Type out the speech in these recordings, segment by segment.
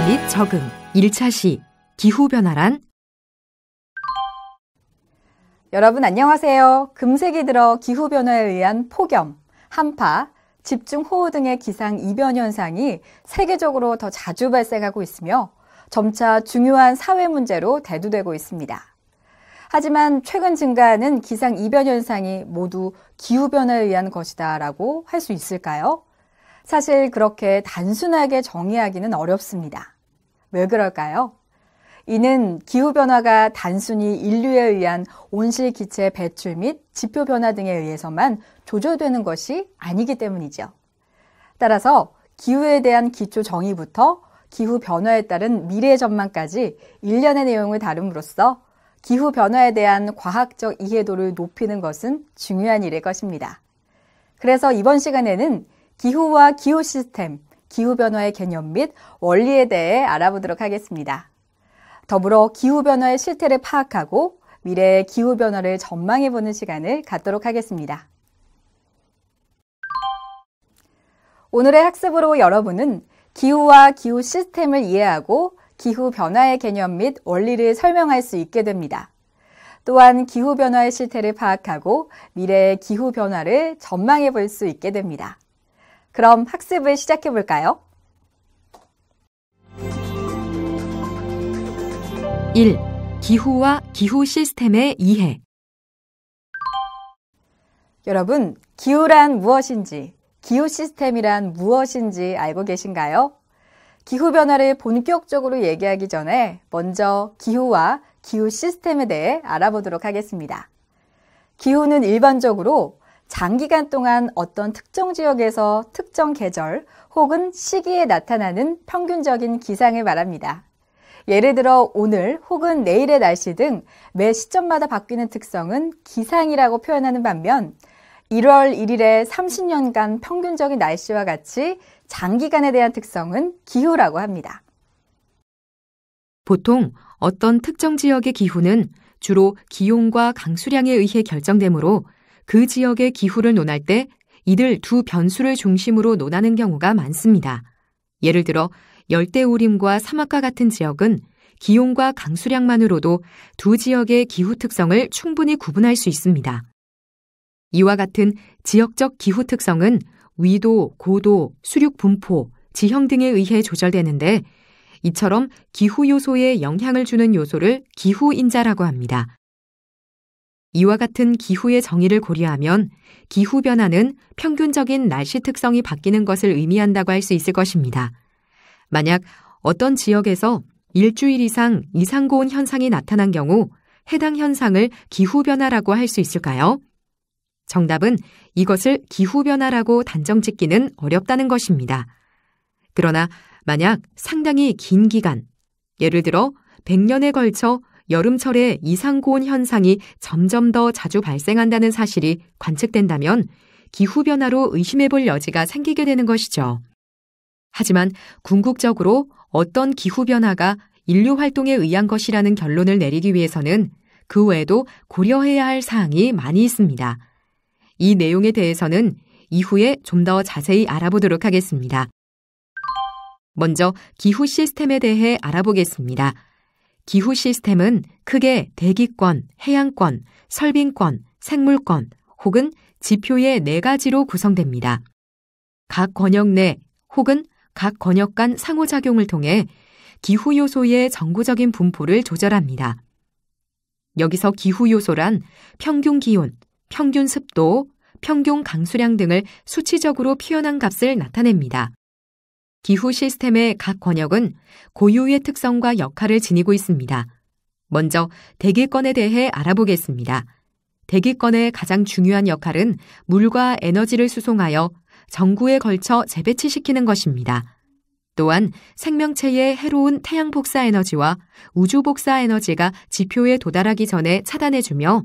기후변화 및 적응 1차 시 기후변화란? 여러분 안녕하세요. 금세기 들어 기후변화에 의한 폭염, 한파, 집중호우 등의 기상 이변 현상이 세계적으로 더 자주 발생하고 있으며 점차 중요한 사회 문제로 대두되고 있습니다. 하지만 최근 증가하는 기상 이변 현상이 모두 기후변화에 의한 것이다라고 할 수 있을까요? 사실 그렇게 단순하게 정의하기는 어렵습니다. 왜 그럴까요? 이는 기후변화가 단순히 인류에 의한 온실기체 배출 및 지표 변화 등에 의해서만 조절되는 것이 아니기 때문이죠. 따라서 기후에 대한 기초 정의부터 기후변화에 따른 미래 전망까지 일련의 내용을 다룸으로써 기후변화에 대한 과학적 이해도를 높이는 것은 중요한 일일 것입니다. 그래서 이번 시간에는 기후와 기후 시스템, 기후변화의 개념 및 원리에 대해 알아보도록 하겠습니다. 더불어 기후변화의 실태를 파악하고 미래의 기후변화를 전망해보는 시간을 갖도록 하겠습니다. 오늘의 학습으로 여러분은 기후와 기후 시스템을 이해하고 기후변화의 개념 및 원리를 설명할 수 있게 됩니다. 또한 기후변화의 실태를 파악하고 미래의 기후변화를 전망해 볼 수 있게 됩니다. 그럼 학습을 시작해 볼까요? 1. 기후와 기후 시스템의 이해. 여러분, 기후란 무엇인지, 기후 시스템이란 무엇인지 알고 계신가요? 기후변화를 본격적으로 얘기하기 전에 먼저 기후와 기후 시스템에 대해 알아보도록 하겠습니다. 기후는 일반적으로 장기간 동안 어떤 특정 지역에서 특정 계절 혹은 시기에 나타나는 평균적인 기상을 말합니다. 예를 들어 오늘 혹은 내일의 날씨 등 매 시점마다 바뀌는 특성은 기상이라고 표현하는 반면 1월 1일의 30년간 평균적인 날씨와 같이 장기간에 대한 특성은 기후라고 합니다. 보통 어떤 특정 지역의 기후는 주로 기온과 강수량에 의해 결정되므로 그 지역의 기후를 논할 때 이들 두 변수를 중심으로 논하는 경우가 많습니다. 예를 들어 열대우림과 사막과 같은 지역은 기온과 강수량만으로도 두 지역의 기후 특성을 충분히 구분할 수 있습니다. 이와 같은 지역적 기후 특성은 위도, 고도, 수륙 분포, 지형 등에 의해 조절되는데 이처럼 기후 요소에 영향을 주는 요소를 기후인자라고 합니다. 이와 같은 기후의 정의를 고려하면 기후변화는 평균적인 날씨 특성이 바뀌는 것을 의미한다고 할 수 있을 것입니다. 만약 어떤 지역에서 일주일 이상 이상고온 현상이 나타난 경우 해당 현상을 기후변화라고 할 수 있을까요? 정답은 이것을 기후변화라고 단정짓기는 어렵다는 것입니다. 그러나 만약 상당히 긴 기간, 예를 들어 100년에 걸쳐 여름철에 이상고온 현상이 점점 더 자주 발생한다는 사실이 관측된다면 기후변화로 의심해 볼 여지가 생기게 되는 것이죠. 하지만 궁극적으로 어떤 기후변화가 인류 활동에 의한 것이라는 결론을 내리기 위해서는 그 외에도 고려해야 할 사항이 많이 있습니다. 이 내용에 대해서는 이후에 좀 더 자세히 알아보도록 하겠습니다. 먼저 기후 시스템에 대해 알아보겠습니다. 기후 시스템은 크게 대기권, 해양권, 설빙권, 생물권 혹은 지표의 4가지로 구성됩니다. 각 권역 내 혹은 각 권역 간 상호작용을 통해 기후 요소의 정구적인 분포를 조절합니다. 여기서 기후 요소란 평균 기온, 평균 습도, 평균 강수량 등을 수치적으로 표현한 값을 나타냅니다. 기후 시스템의 각 권역은 고유의 특성과 역할을 지니고 있습니다. 먼저 대기권에 대해 알아보겠습니다. 대기권의 가장 중요한 역할은 물과 에너지를 수송하여 전구에 걸쳐 재배치시키는 것입니다. 또한 생명체의 해로운 태양 복사 에너지와 우주 복사 에너지가 지표에 도달하기 전에 차단해주며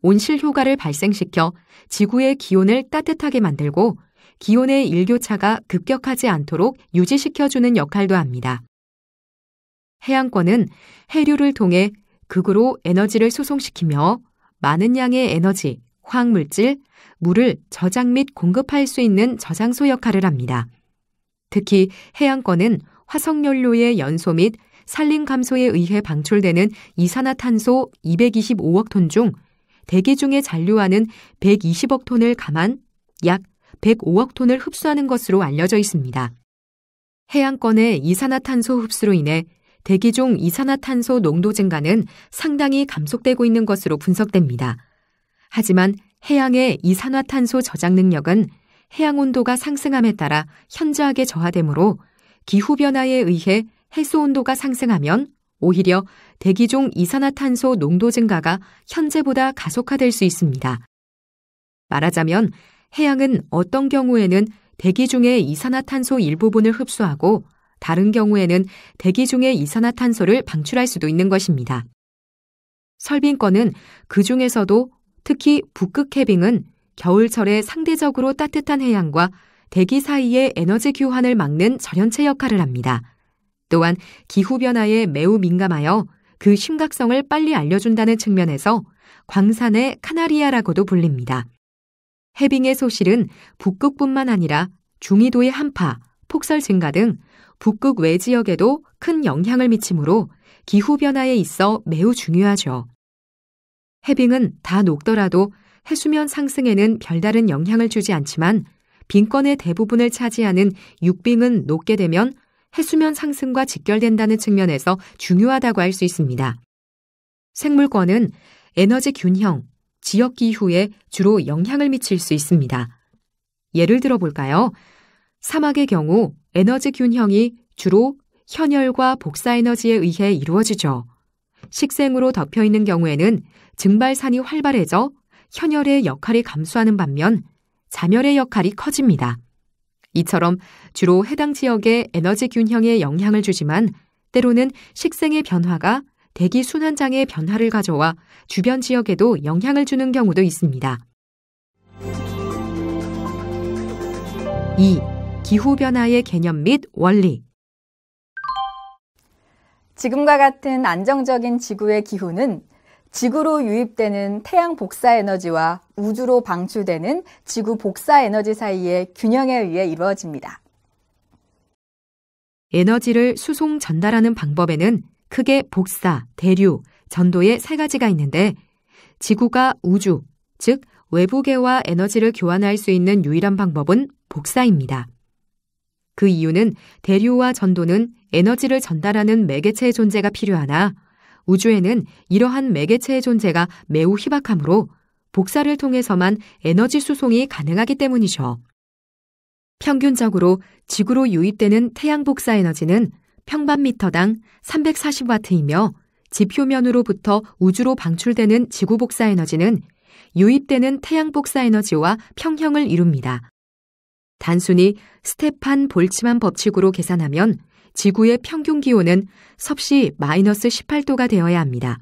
온실 효과를 발생시켜 지구의 기온을 따뜻하게 만들고 기온의 일교차가 급격하지 않도록 유지시켜주는 역할도 합니다. 해양권은 해류를 통해 극으로 에너지를 수송시키며 많은 양의 에너지, 화학물질, 물을 저장 및 공급할 수 있는 저장소 역할을 합니다. 특히 해양권은 화석연료의 연소 및 산림 감소에 의해 방출되는 이산화탄소 225억 톤 중 대기 중에 잔류하는 120억 톤을 감안 약 105억 톤을 흡수하는 것으로 알려져 있습니다. 해양권의 이산화탄소 흡수로 인해 대기 중 이산화탄소 농도 증가는 상당히 감속되고 있는 것으로 분석됩니다. 하지만 해양의 이산화탄소 저장 능력은 해양 온도가 상승함에 따라 현저하게 저하되므로 기후변화에 의해 해수 온도가 상승하면 오히려 대기 중 이산화탄소 농도 증가가 현재보다 가속화될 수 있습니다. 말하자면 해양은 어떤 경우에는 대기 중의 이산화탄소 일부분을 흡수하고 다른 경우에는 대기 중의 이산화탄소를 방출할 수도 있는 것입니다. 설빙권은 그 중에서도 특히 북극 해빙은 겨울철에 상대적으로 따뜻한 해양과 대기 사이의 에너지 교환을 막는 절연체 역할을 합니다. 또한 기후변화에 매우 민감하여 그 심각성을 빨리 알려준다는 측면에서 광산의 카나리아라고도 불립니다. 해빙의 소실은 북극뿐만 아니라 중위도의 한파, 폭설 증가 등 북극 외 지역에도 큰 영향을 미치므로 기후변화에 있어 매우 중요하죠. 해빙은 다 녹더라도 해수면 상승에는 별다른 영향을 주지 않지만 빙권의 대부분을 차지하는 육빙은 녹게 되면 해수면 상승과 직결된다는 측면에서 중요하다고 할 수 있습니다. 생물권은 에너지 균형, 지역 기후에 주로 영향을 미칠 수 있습니다. 예를 들어 볼까요? 사막의 경우 에너지 균형이 주로 현혈과 복사에너지에 의해 이루어지죠. 식생으로 덮여 있는 경우에는 증발산이 활발해져 현혈의 역할이 감소하는 반면 자멸의 역할이 커집니다. 이처럼 주로 해당 지역의 에너지 균형에 영향을 주지만 때로는 식생의 변화가 대기 순환장의 변화를 가져와 주변 지역에도 영향을 주는 경우도 있습니다. 2. 기후변화의 개념 및 원리. 지금과 같은 안정적인 지구의 기후는 지구로 유입되는 태양 복사 에너지와 우주로 방출되는 지구 복사 에너지 사이의 균형에 의해 이루어집니다. 에너지를 수송 전달하는 방법에는 크게 복사, 대류, 전도의 세 가지가 있는데 지구가 우주, 즉 외부계와 에너지를 교환할 수 있는 유일한 방법은 복사입니다. 그 이유는 대류와 전도는 에너지를 전달하는 매개체의 존재가 필요하나 우주에는 이러한 매개체의 존재가 매우 희박하므로 복사를 통해서만 에너지 수송이 가능하기 때문이죠. 평균적으로 지구로 유입되는 태양 복사 에너지는 평반미터당 340와트이며 지표면으로부터 우주로 방출되는 지구 복사 에너지는 유입되는 태양 복사 에너지와 평형을 이룹니다. 단순히 스테판 볼츠만 법칙으로 계산하면 지구의 평균 기온은 섭씨 마이너스 18도가 되어야 합니다.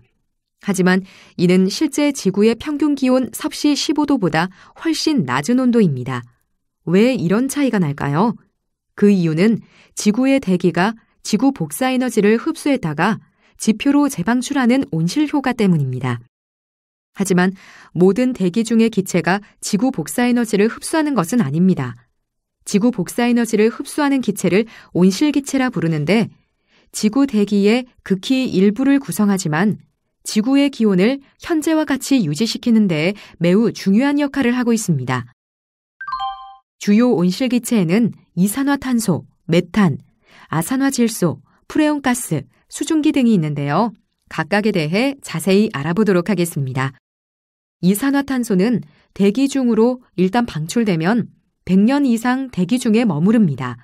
하지만 이는 실제 지구의 평균 기온 섭씨 15도보다 훨씬 낮은 온도입니다. 왜 이런 차이가 날까요? 그 이유는 지구의 대기가 지구 복사 에너지를 흡수했다가 지표로 재방출하는 온실 효과 때문입니다. 하지만 모든 대기 중의 기체가 지구 복사 에너지를 흡수하는 것은 아닙니다. 지구 복사 에너지를 흡수하는 기체를 온실기체라 부르는데 지구 대기의 극히 일부를 구성하지만 지구의 기온을 현재와 같이 유지시키는 데에 매우 중요한 역할을 하고 있습니다. 주요 온실기체에는 이산화탄소, 메탄, 아산화질소, 프레온가스, 수증기 등이 있는데요. 각각에 대해 자세히 알아보도록 하겠습니다. 이산화탄소는 대기 중으로 일단 방출되면 100년 이상 대기 중에 머무릅니다.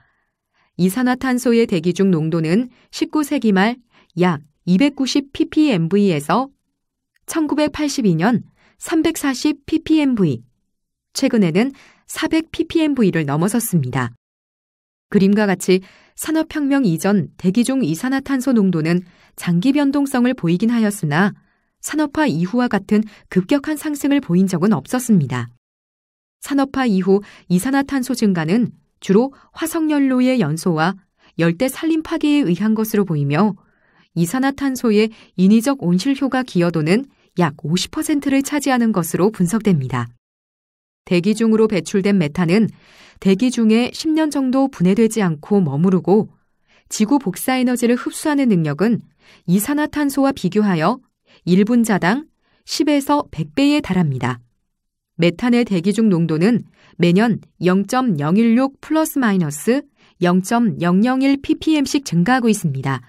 이산화탄소의 대기 중 농도는 19세기 말 약 290 ppmv에서 1982년 340 ppmv, 최근에는 400 ppmv를 넘어섰습니다. 그림과 같이 산업혁명 이전 대기 중 이산화탄소 농도는 장기 변동성을 보이긴 하였으나 산업화 이후와 같은 급격한 상승을 보인 적은 없었습니다. 산업화 이후 이산화탄소 증가는 주로 화석연료의 연소와 열대 산림 파괴에 의한 것으로 보이며 이산화탄소의 인위적 온실효과 기여도는 약 50%를 차지하는 것으로 분석됩니다. 대기 중으로 배출된 메탄은 대기 중에 10년 정도 분해되지 않고 머무르고 지구 복사 에너지를 흡수하는 능력은 이산화탄소와 비교하여 1분자당 10에서 100배에 달합니다. 메탄의 대기 중 농도는 매년 0.016 플러스 마이너스 0.001 ppm씩 증가하고 있습니다.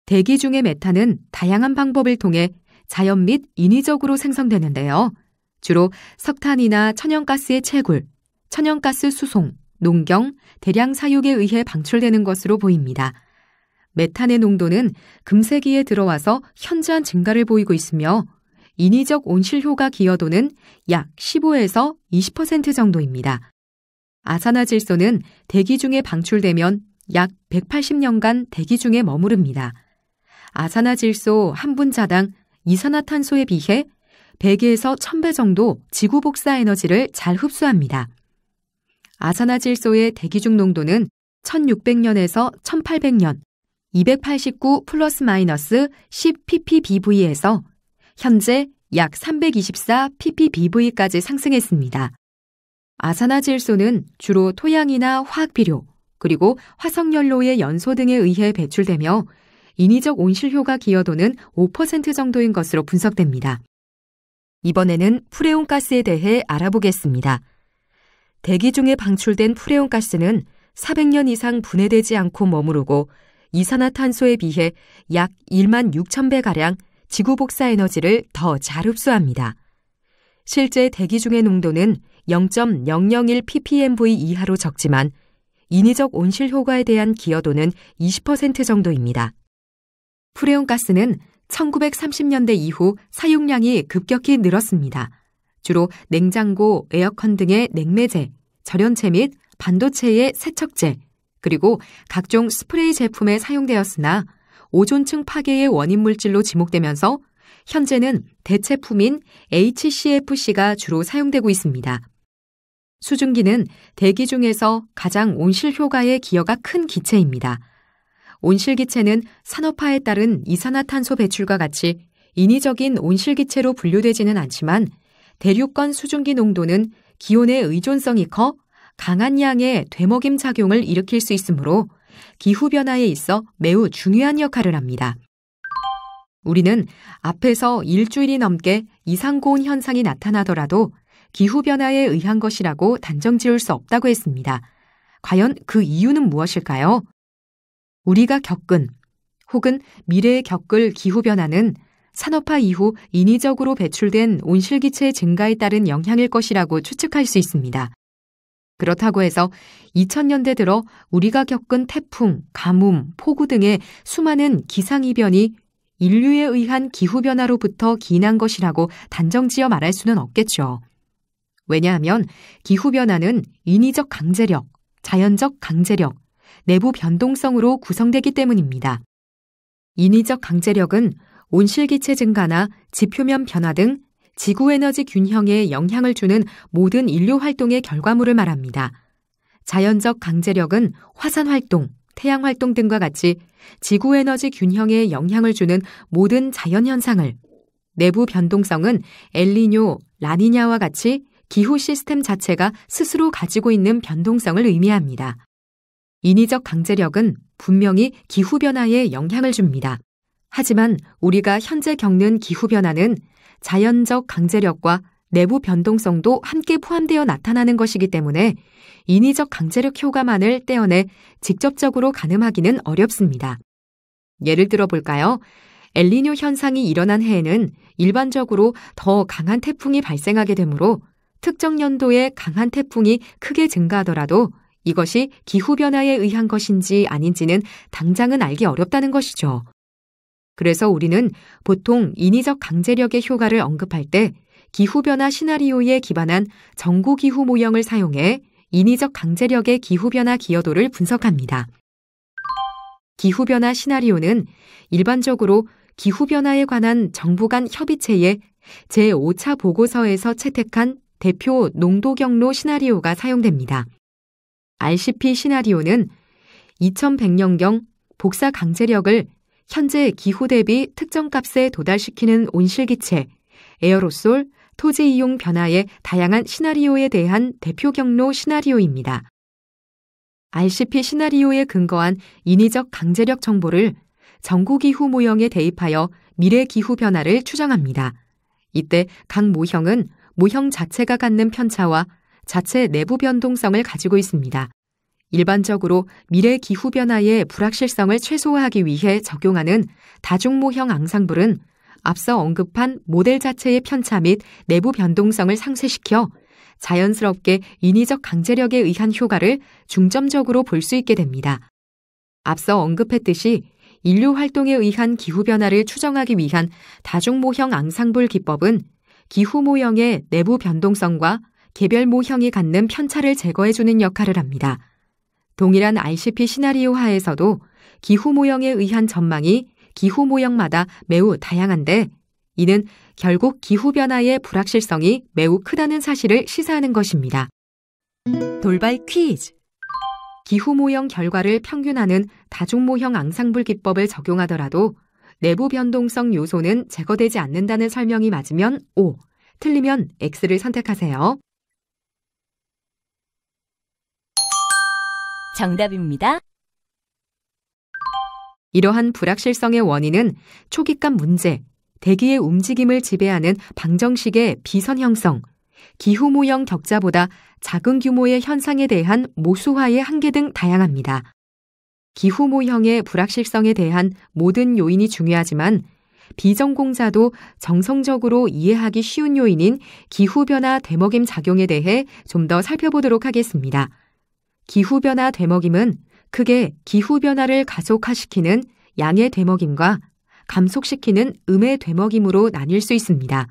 대기 중의 메탄은 다양한 방법을 통해 자연 및 인위적으로 생성되는데요. 주로 석탄이나 천연가스의 채굴, 천연가스 수송, 농경, 대량 사육에 의해 방출되는 것으로 보입니다. 메탄의 농도는 금세기에 들어와서 현저한 증가를 보이고 있으며 인위적 온실효과 기여도는 약 15에서 20% 정도입니다. 아산화질소는 대기 중에 방출되면 약 180년간 대기 중에 머무릅니다. 아산화질소 한 분자당 이산화탄소에 비해 100에서 1000배 정도 지구 복사 에너지를 잘 흡수합니다. 아산화질소의 대기 중 농도는 1600년에서 1800년 289 플러스 마이너스 10 ppbv에서 현재 약 324 ppbv까지 상승했습니다. 아산화질소는 주로 토양이나 화학비료, 그리고 화석연료의 연소 등에 의해 배출되며 인위적 온실효과 기여도는 5% 정도인 것으로 분석됩니다. 이번에는 프레온가스에 대해 알아보겠습니다. 대기 중에 방출된 프레온가스는 400년 이상 분해되지 않고 머무르고 이산화탄소에 비해 약 1만 6천 배가량 지구 복사 에너지를 더 잘 흡수합니다. 실제 대기 중의 농도는 0.001 ppmv 이하로 적지만 인위적 온실 효과에 대한 기여도는 20% 정도입니다. 프레온가스는 1930년대 이후 사용량이 급격히 늘었습니다. 주로 냉장고, 에어컨 등의 냉매제, 절연체 및 반도체의 세척제, 그리고 각종 스프레이 제품에 사용되었으나 오존층 파괴의 원인 물질로 지목되면서 현재는 대체품인 HCFC가 주로 사용되고 있습니다. 수증기는 대기 중에서 가장 온실 효과에 기여가 큰 기체입니다. 온실기체는 산업화에 따른 이산화탄소 배출과 같이 인위적인 온실기체로 분류되지는 않지만 대륙간 수증기 농도는 기온의 의존성이 커 강한 양의 되먹임 작용을 일으킬 수 있으므로 기후변화에 있어 매우 중요한 역할을 합니다. 우리는 앞에서 일주일이 넘게 이상고온 현상이 나타나더라도 기후변화에 의한 것이라고 단정 지을 수 없다고 했습니다. 과연 그 이유는 무엇일까요? 우리가 겪은 혹은 미래에 겪을 기후변화는 산업화 이후 인위적으로 배출된 온실기체 증가에 따른 영향일 것이라고 추측할 수 있습니다. 그렇다고 해서 2000년대 들어 우리가 겪은 태풍, 가뭄, 폭우 등의 수많은 기상이변이 인류에 의한 기후변화로부터 기인한 것이라고 단정지어 말할 수는 없겠죠. 왜냐하면 기후변화는 인위적 강제력, 자연적 강제력, 내부 변동성으로 구성되기 때문입니다. 인위적 강제력은 온실기체 증가나 지표면 변화 등 지구에너지 균형에 영향을 주는 모든 인류 활동의 결과물을 말합니다. 자연적 강제력은 화산활동, 태양활동 등과 같이 지구에너지 균형에 영향을 주는 모든 자연현상을, 내부 변동성은 엘니뇨, 라니냐와 같이 기후 시스템 자체가 스스로 가지고 있는 변동성을 의미합니다. 인위적 강제력은 분명히 기후변화에 영향을 줍니다. 하지만 우리가 현재 겪는 기후변화는 자연적 강제력과 내부 변동성도 함께 포함되어 나타나는 것이기 때문에 인위적 강제력 효과만을 떼어내 직접적으로 가늠하기는 어렵습니다. 예를 들어 볼까요? 엘니뇨 현상이 일어난 해에는 일반적으로 더 강한 태풍이 발생하게 되므로 특정 연도에 강한 태풍이 크게 증가하더라도 이것이 기후변화에 의한 것인지 아닌지는 당장은 알기 어렵다는 것이죠. 그래서 우리는 보통 인위적 강제력의 효과를 언급할 때 기후변화 시나리오에 기반한 전구기후 모형을 사용해 인위적 강제력의 기후변화 기여도를 분석합니다. 기후변화 시나리오는 일반적으로 기후변화에 관한 정부 간 협의체의 제5차 보고서에서 채택한 대표 농도 경로 시나리오가 사용됩니다. RCP 시나리오는 2100년경 복사 강제력을 현재 기후 대비 특정 값에 도달시키는 온실기체, 에어로솔, 토지 이용 변화의 다양한 시나리오에 대한 대표 경로 시나리오입니다. RCP 시나리오에 근거한 인위적 강제력 정보를 전구기후 모형에 대입하여 미래 기후 변화를 추정합니다. 이때 각 모형은 모형 자체가 갖는 편차와 자체 내부 변동성을 가지고 있습니다. 일반적으로 미래 기후 변화의 불확실성을 최소화하기 위해 적용하는 다중모형 앙상블은 앞서 언급한 모델 자체의 편차 및 내부 변동성을 상쇄시켜 자연스럽게 인위적 강제력에 의한 효과를 중점적으로 볼 수 있게 됩니다. 앞서 언급했듯이 인류 활동에 의한 기후 변화를 추정하기 위한 다중모형 앙상블 기법은 기후 모형의 내부 변동성과 개별 모형이 갖는 편차를 제거해주는 역할을 합니다. 동일한 RCP 시나리오 하에서도 기후 모형에 의한 전망이 기후 모형마다 매우 다양한데 이는 결국 기후변화의 불확실성이 매우 크다는 사실을 시사하는 것입니다. 돌발 퀴즈. 기후모형 결과를 평균하는 다중모형 앙상블 기법을 적용하더라도 내부 변동성 요소는 제거되지 않는다는 설명이 맞으면 O, 틀리면 X를 선택하세요. 정답입니다. 이러한 불확실성의 원인은 초기값 문제, 대기의 움직임을 지배하는 방정식의 비선 형성, 기후 모형 격자보다 작은 규모의 현상에 대한 모수화의 한계 등 다양합니다. 기후 모형의 불확실성에 대한 모든 요인이 중요하지만 비전공자도 정성적으로 이해하기 쉬운 요인인 기후변화 되먹임 작용에 대해 좀 더 살펴보도록 하겠습니다. 기후변화 되먹임은 크게 기후변화를 가속화시키는 양의 되먹임과 감속시키는 음의 되먹임으로 나뉠 수 있습니다.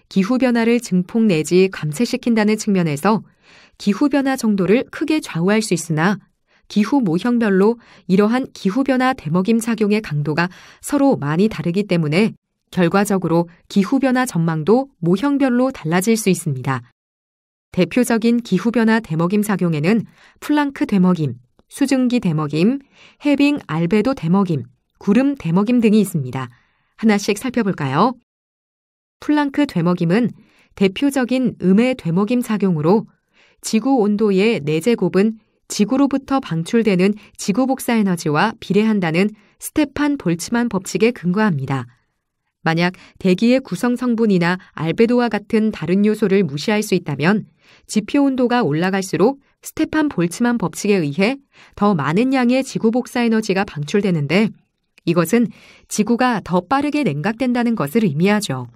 기후변화를 증폭 내지 감쇄시킨다는 측면에서 기후변화 정도를 크게 좌우할 수 있으나 기후 모형별로 이러한 기후변화 되먹임 작용의 강도가 서로 많이 다르기 때문에 결과적으로 기후변화 전망도 모형별로 달라질 수 있습니다. 대표적인 기후변화 되먹임 작용에는 플랑크 되먹임, 수증기 되먹임, 해빙 알베도 되먹임, 구름 되먹임 등이 있습니다. 하나씩 살펴볼까요? 플랑크 되먹임은 대표적인 음의 되먹임 작용으로 지구 온도의 4제곱은 지구로부터 방출되는 지구 복사 에너지와 비례한다는 스테판 볼츠만 법칙에 근거합니다. 만약 대기의 구성 성분이나 알베도와 같은 다른 요소를 무시할 수 있다면 지표 온도가 올라갈수록 스테판 볼츠만 법칙에 의해 더 많은 양의 지구 복사 에너지가 방출되는데 이것은 지구가 더 빠르게 냉각된다는 것을 의미하죠.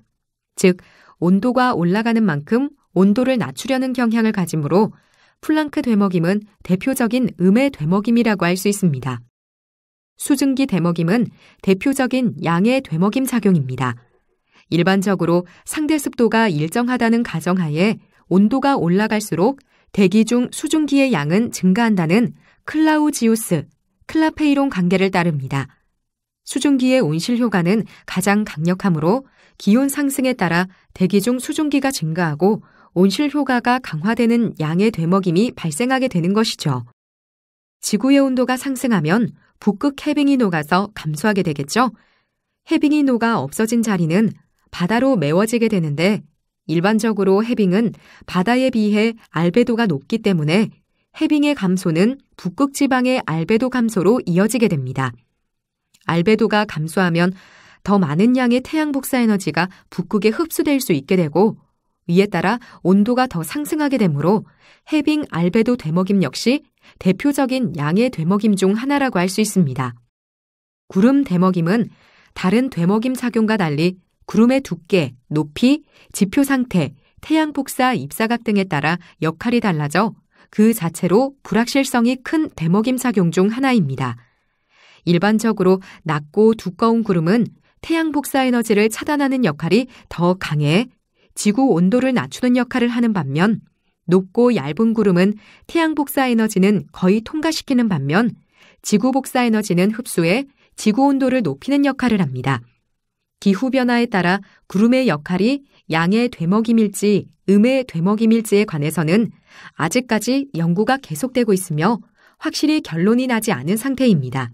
즉, 온도가 올라가는 만큼 온도를 낮추려는 경향을 가지므로 플랑크 되먹임은 대표적인 음의 되먹임이라고 할 수 있습니다. 수증기 되먹임은 대표적인 양의 되먹임 작용입니다. 일반적으로 상대 습도가 일정하다는 가정하에 온도가 올라갈수록 대기 중 수증기의 양은 증가한다는 클라우지우스, 클라페이론 관계를 따릅니다. 수증기의 온실 효과는 가장 강력하므로 기온 상승에 따라 대기 중 수증기가 증가하고 온실 효과가 강화되는 양의 되먹임이 발생하게 되는 것이죠. 지구의 온도가 상승하면 북극 해빙이 녹아서 감소하게 되겠죠. 해빙이 녹아 없어진 자리는 바다로 메워지게 되는데 일반적으로 해빙은 바다에 비해 알베도가 높기 때문에 해빙의 감소는 북극 지방의 알베도 감소로 이어지게 됩니다. 알베도가 감소하면 더 많은 양의 태양 복사 에너지가 북극에 흡수될 수 있게 되고 이에 따라 온도가 더 상승하게 되므로 해빙 알베도 되먹임 역시 대표적인 양의 되먹임 중 하나라고 할 수 있습니다. 구름 되먹임은 다른 되먹임 작용과 달리 구름의 두께, 높이, 지표 상태, 태양 복사 입사각 등에 따라 역할이 달라져 그 자체로 불확실성이 큰 되먹임 작용 중 하나입니다. 일반적으로 낮고 두꺼운 구름은 태양 복사 에너지를 차단하는 역할이 더 강해 지구 온도를 낮추는 역할을 하는 반면 높고 얇은 구름은 태양 복사 에너지는 거의 통과시키는 반면 지구 복사 에너지는 흡수해 지구 온도를 높이는 역할을 합니다. 기후변화에 따라 구름의 역할이 양의 되먹임일지 음의 되먹임일지에 관해서는 아직까지 연구가 계속되고 있으며 확실히 결론이 나지 않은 상태입니다.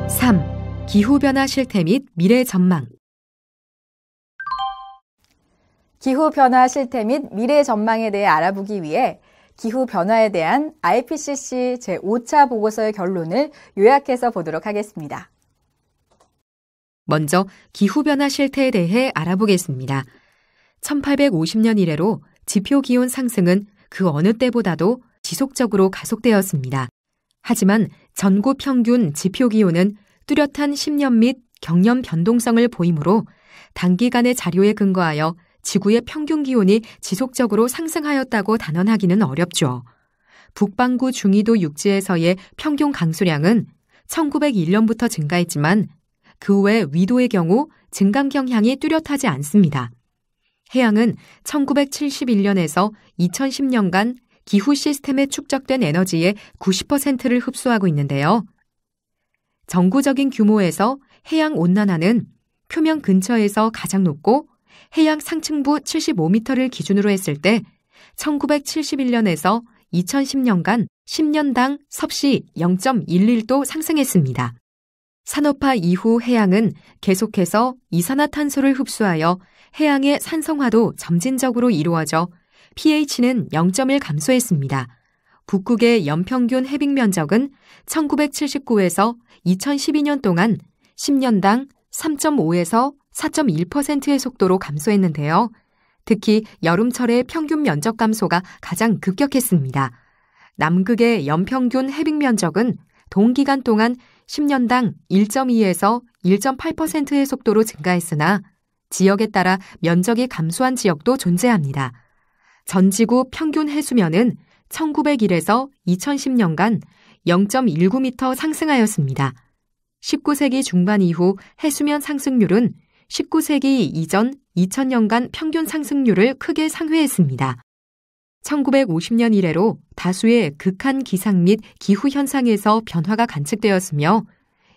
3. 기후변화 실태 및 미래 전망. 기후변화 실태 및 미래 전망에 대해 알아보기 위해 기후변화에 대한 IPCC 제5차 보고서의 결론을 요약해서 보도록 하겠습니다. 먼저 기후변화 실태에 대해 알아보겠습니다. 1850년 이래로 지표기온 상승은 그 어느 때보다도 지속적으로 가속되었습니다. 하지만 전국 평균 지표기온은 뚜렷한 10년 및 경년 변동성을 보이므로 단기간의 자료에 근거하여 지구의 평균 기온이 지속적으로 상승하였다고 단언하기는 어렵죠. 북반구 중위도 육지에서의 평균 강수량은 1901년부터 증가했지만 그 외 위도의 경우 증감 경향이 뚜렷하지 않습니다. 해양은 1971년에서 2010년간 기후 시스템에 축적된 에너지의 90%를 흡수하고 있는데요. 정구적인 규모에서 해양 온난화는 표면 근처에서 가장 높고 해양 상층부 75m를 기준으로 했을 때 1971년에서 2010년간 10년당 섭씨 0.11도 상승했습니다. 산업화 이후 해양은 계속해서 이산화탄소를 흡수하여 해양의 산성화도 점진적으로 이루어져 pH는 0.1 감소했습니다. 북극의 연평균 해빙 면적은 1979에서 2012년 동안 10년당 3.5에서 4.1%의 속도로 감소했는데요. 특히 여름철의 평균 면적 감소가 가장 급격했습니다. 남극의 연평균 해빙 면적은 동기간 동안 10년당 1.2에서 1.8%의 속도로 증가했으나 지역에 따라 면적이 감소한 지역도 존재합니다. 전지구 평균 해수면은 1901에서 2010년간 0.19m 상승하였습니다. 19세기 중반 이후 해수면 상승률은 19세기 이전 2000년간 평균 상승률을 크게 상회했습니다. 1950년 이래로 다수의 극한 기상 및 기후 현상에서 변화가 관측되었으며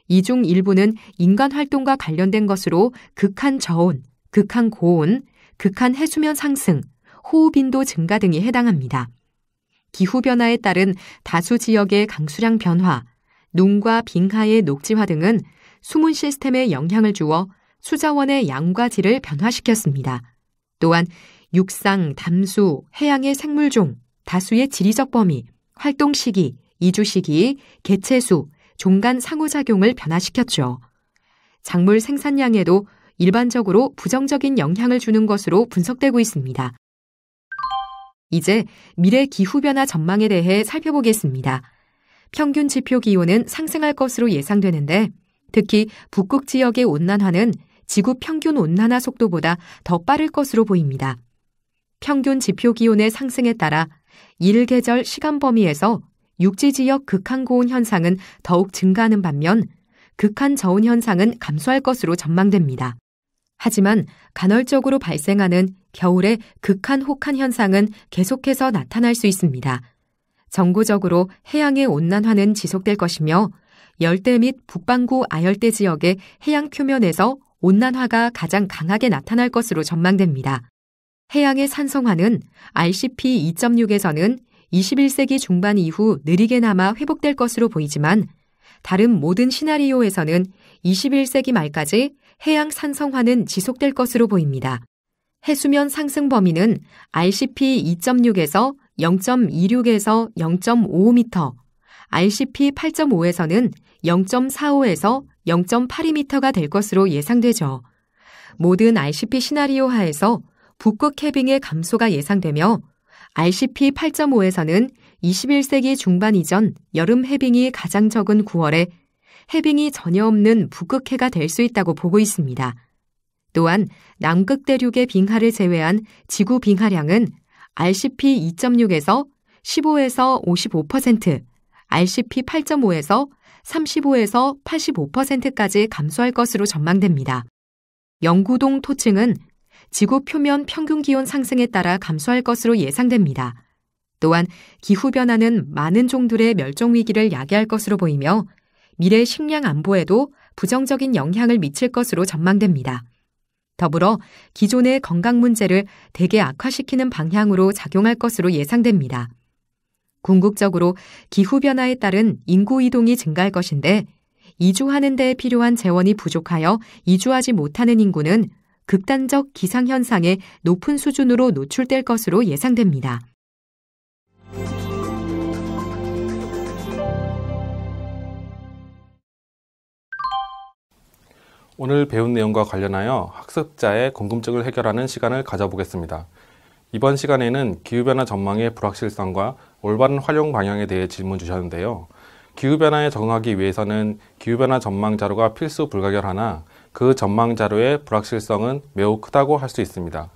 이 중 일부는 인간 활동과 관련된 것으로 극한 저온, 극한 고온, 극한 해수면 상승, 호우빈도 증가 등이 해당합니다. 기후변화에 따른 다수 지역의 강수량 변화, 눈과 빙하의 녹지화 등은 수문 시스템에 영향을 주어 수자원의 양과 질을 변화시켰습니다. 또한 육상, 담수, 해양의 생물종, 다수의 지리적 범위, 활동 시기, 이주 시기, 개체수, 종간 상호작용을 변화시켰죠. 작물 생산량에도 일반적으로 부정적인 영향을 주는 것으로 분석되고 있습니다. 이제 미래 기후변화 전망에 대해 살펴보겠습니다. 평균 지표 기온은 상승할 것으로 예상되는데 특히 북극 지역의 온난화는 지구 평균 온난화 속도보다 더 빠를 것으로 보입니다. 평균 지표 기온의 상승에 따라 일계절 시간 범위에서 육지 지역 극한 고온 현상은 더욱 증가하는 반면 극한 저온 현상은 감소할 것으로 전망됩니다. 하지만 간헐적으로 발생하는 겨울의 극한 혹한 현상은 계속해서 나타날 수 있습니다. 정구적으로 해양의 온난화는 지속될 것이며 열대 및 북반구 아열대 지역의 해양 표면에서 온난화가 가장 강하게 나타날 것으로 전망됩니다. 해양의 산성화는 RCP 2.6에서는 21세기 중반 이후 느리게나마 회복될 것으로 보이지만 다른 모든 시나리오에서는 21세기 말까지 해양 산성화는 지속될 것으로 보입니다. 해수면 상승 범위는 RCP 2.6에서 0.26에서 0.55m, RCP 8.5에서는 0.45에서 0.82m가 될 것으로 예상되죠. 모든 RCP 시나리오 하에서 북극 해빙의 감소가 예상되며 RCP 8.5에서는 21세기 중반 이전 여름 해빙이 가장 적은 9월에 해빙이 전혀 없는 북극해가 될 수 있다고 보고 있습니다. 또한 남극 대륙의 빙하를 제외한 지구 빙하량은 RCP 2.6에서 15에서 55%, RCP 8.5에서 35에서 85%까지 감소할 것으로 전망됩니다. 영구동 토층은 지구 표면 평균 기온 상승에 따라 감소할 것으로 예상됩니다. 또한 기후변화는 많은 종들의 멸종 위기를 야기할 것으로 보이며 미래 식량 안보에도 부정적인 영향을 미칠 것으로 전망됩니다. 더불어 기존의 건강 문제를 대개 악화시키는 방향으로 작용할 것으로 예상됩니다. 궁극적으로 기후변화에 따른 인구 이동이 증가할 것인데 이주하는 데 필요한 재원이 부족하여 이주하지 못하는 인구는 극단적 기상현상에 높은 수준으로 노출될 것으로 예상됩니다. 오늘 배운 내용과 관련하여 학습자의 궁금증을 해결하는 시간을 가져보겠습니다. 이번 시간에는 기후변화 전망의 불확실성과 올바른 활용 방향에 대해 질문 주셨는데요. 기후변화에 적응하기 위해서는 기후변화 전망 자료가 필수 불가결하나 그 전망 자료의 불확실성은 매우 크다고 할 수 있습니다.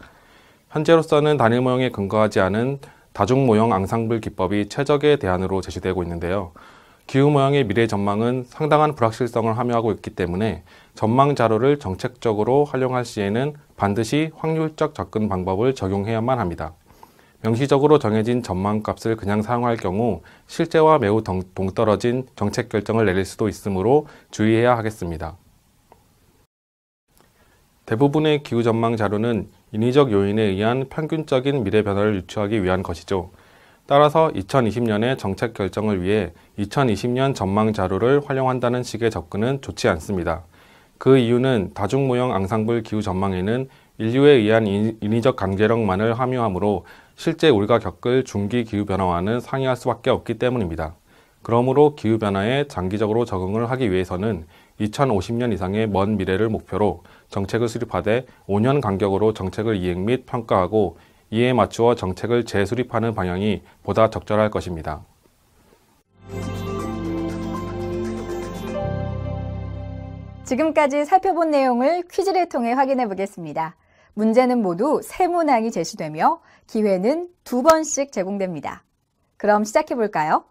현재로서는 단일 모형에 근거하지 않은 다중 모형 앙상블 기법이 최적의 대안으로 제시되고 있는데요. 기후 모형의 미래 전망은 상당한 불확실성을 함유하고 있기 때문에 전망 자료를 정책적으로 활용할 시에는 반드시 확률적 접근 방법을 적용해야만 합니다. 명시적으로 정해진 전망값을 그냥 사용할 경우 실제와 매우 동떨어진 정책 결정을 내릴 수도 있으므로 주의해야 하겠습니다. 대부분의 기후 전망 자료는 인위적 요인에 의한 평균적인 미래 변화를 유추하기 위한 것이죠. 따라서 2020년의 정책 결정을 위해 2020년 전망 자료를 활용한다는 식의 접근은 좋지 않습니다. 그 이유는 다중 모형 앙상블 기후 전망에는 인류에 의한 인위적 강제력만을 함유하므로 실제 우리가 겪을 중기 기후변화와는 상이할 수밖에 없기 때문입니다. 그러므로 기후변화에 장기적으로 적응을 하기 위해서는 2050년 이상의 먼 미래를 목표로 정책을 수립하되 5년 간격으로 정책을 이행 및 평가하고 이에 맞추어 정책을 재수립하는 방향이 보다 적절할 것입니다. 지금까지 살펴본 내용을 퀴즈를 통해 확인해 보겠습니다. 문제는 모두 세 문항이 제시되며 기회는 2번씩 제공됩니다. 그럼 시작해 볼까요?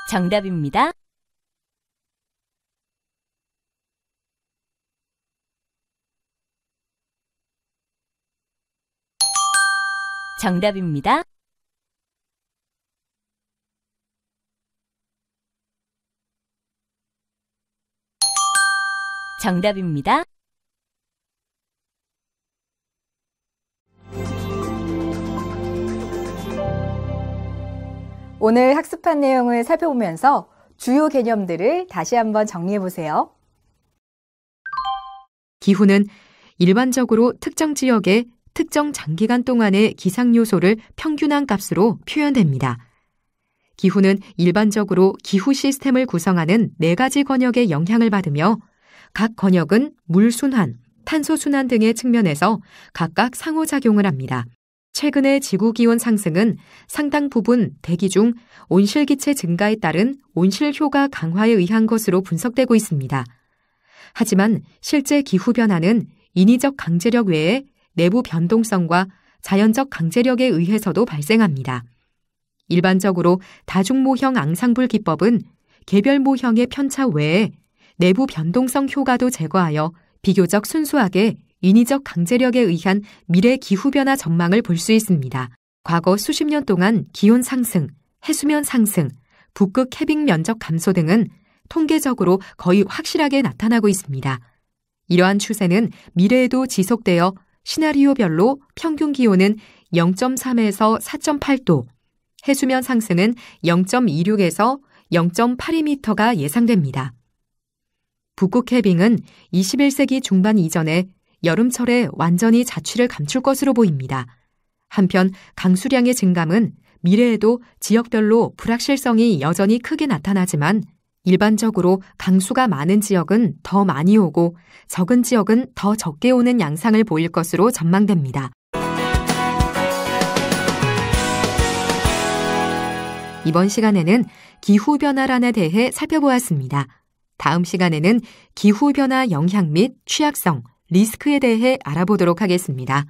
정답입니다. 정답입니다. 정답입니다. 오늘 학습한 내용을 살펴보면서 주요 개념들을 다시 한번 정리해 보세요. 기후는 일반적으로 특정 지역의 특정 장기간 동안의 기상 요소를 평균한 값으로 표현됩니다. 기후는 일반적으로 기후 시스템을 구성하는 4가지 권역의 영향을 받으며 각 권역은 물 순환, 탄소 순환 등의 측면에서 각각 상호작용을 합니다. 최근의 지구기온 상승은 상당 부분 대기 중 온실기체 증가에 따른 온실효가 강화에 의한 것으로 분석되고 있습니다. 하지만 실제 기후변화는 인위적 강제력 외에 내부 변동성과 자연적 강제력에 의해서도 발생합니다. 일반적으로 다중모형 앙상블 기법은 개별 모형의 편차 외에 내부 변동성 효과도 제거하여 비교적 순수하게 인위적 강제력에 의한 미래 기후변화 전망을 볼 수 있습니다. 과거 수십 년 동안 기온 상승, 해수면 상승, 북극 해빙 면적 감소 등은 통계적으로 거의 확실하게 나타나고 있습니다. 이러한 추세는 미래에도 지속되어 시나리오별로 평균 기온은 0.3에서 4.8도, 해수면 상승은 0.26에서 0.82m가 예상됩니다. 북극 해빙은 21세기 중반 이전에 여름철에 완전히 자취를 감출 것으로 보입니다. 한편 강수량의 증감은 미래에도 지역별로 불확실성이 여전히 크게 나타나지만 일반적으로 강수가 많은 지역은 더 많이 오고 적은 지역은 더 적게 오는 양상을 보일 것으로 전망됩니다. 이번 시간에는 기후변화란에 대해 살펴보았습니다. 다음 시간에는 기후변화 영향 및 취약성, 리스크에 대해 알아보도록 하겠습니다.